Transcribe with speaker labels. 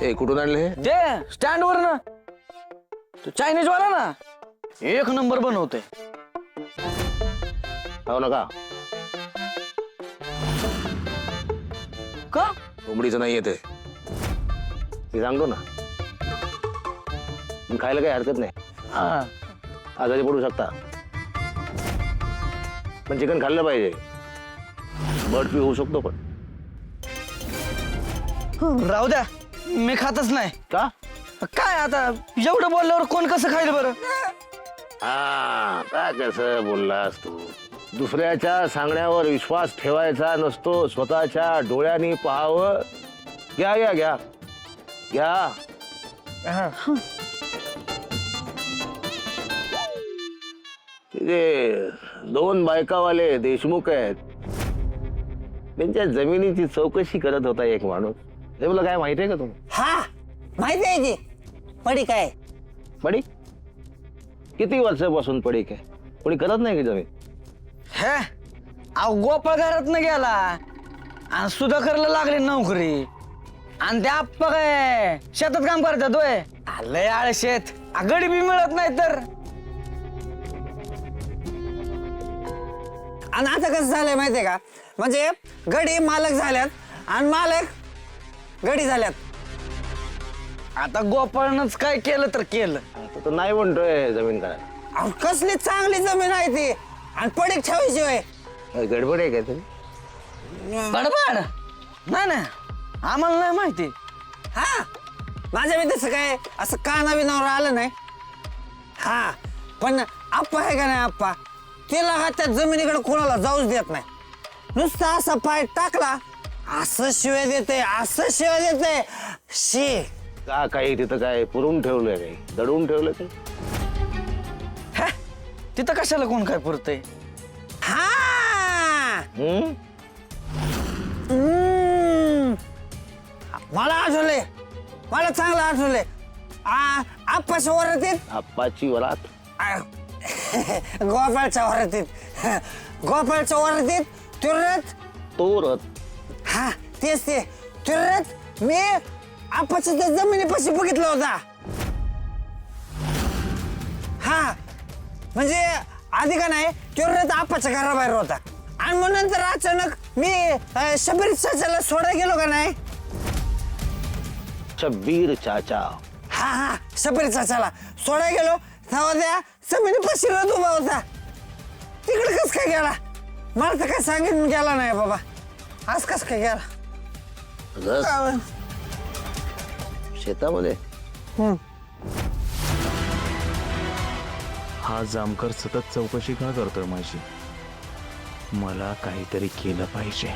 Speaker 1: ए कुठून आणले?
Speaker 2: ते स्टँड वर ना तो चायनीज वाला ना एक नंबर बनवते.
Speaker 1: हो ना का?
Speaker 2: का
Speaker 1: कोंबडीचं नाही येते मी सांगतो ना. पण खायला काही हरकत नाही.
Speaker 2: हा
Speaker 1: आजारी पडू शकता पण चिकन खाल्लं पाहिजे. बर्ड फ्लू होऊ शकतो पण.
Speaker 2: राहू द्या मी खातच नाही.
Speaker 1: का?
Speaker 2: काय आता एवढं बोलल्यावर कोण कसं खाईल बरं.
Speaker 1: हा का कसं बोललास तू. दुसऱ्याच्या सांगण्यावर विश्वास ठेवायचा नसतो, स्वतःच्या डोळ्यांनी पाहावं. घ्या घ्या घ्या घ्या. ते दोन बायकावाले देशमुख आहेत, त्यांच्या जमिनीची चौकशी करत होता एक माणूस. हे मला काय माहिती आहे का तुम्ही?
Speaker 3: हा माहिती आहे की पडी काय.
Speaker 1: पडीक किती वर्षापासून पडीक आहे? कोणी करत नाही की जमीन?
Speaker 2: हे अहो गोपाळ घरात न गेला आणि सुधाकरला लागली नोकरी आणि त्या आप्पा काय शेतात काम करतात होय. लय आळ शेत गडी बी मिळत नाही तर.
Speaker 3: आणि आता कसं झालंय माहितीये का, म्हणजे गडी मालक झाल्यात आणि मालक गडी झाल्यात.
Speaker 2: आता गोपाळनंच काय केलं तर केलं.
Speaker 1: आता तर नाही म्हणतोय जमीन करायला.
Speaker 3: अहो, कसली चांगली जमीन आहे ती आणि पडीक ठेवायची होय.
Speaker 1: काय गडबड आहे काय तरी?
Speaker 2: बडबड नाही ना आम्हाला नाही माहिती.
Speaker 3: हा माझ्या मी तसं काय असं काना बिनावर आलं नाही. हा पण आप्पा आहे का नाही आप्पा, तिला का त्या जमिनीकडे कोणाला जाऊच देत नाही. नुसता असा पाय टाकला असं शिवाय देते, असं शिवाय देते. शी
Speaker 1: का काही तिथं काय पुरून ठेवलंय, काही दडवून ठेवलंय काही?
Speaker 2: हे, तिथं कशाला कोण काय पुरतय.
Speaker 3: हा
Speaker 1: हम्म?
Speaker 3: मला आठवले, मला चांगलं आठवले. आप्पाच्या वरातीत
Speaker 1: आप्पाची वरात?
Speaker 3: गोपाळच्या वरातीत, गोपाळच्या वरातीत तुरत
Speaker 1: तो रथ.
Speaker 3: हा तेच ते तुरत मी आप्पाच्या त्या जमिनीपाशी बघितला होता. हा म्हणजे आधी का नाही तुरत आप्पाच्या घराबाहेर होता आणि मग नंतर अचानक मी शबीर चाचाला सोडायला गेलो का नाही.
Speaker 1: शब्बीर चाचा.
Speaker 3: हा हा शबीर चाचाला सोडायला गेलो तेव्हा त्या जमिनीपाशी रथ उभा होता. तिकडे कस काय गेला मला तर काय सांगितलं गेला नाही बाबा. आज कस काय गेला
Speaker 1: रस शेतामध्ये?
Speaker 4: हा जामकर सतत चौकशी का करतोय माझी? मला काहीतरी केलं पाहिजे.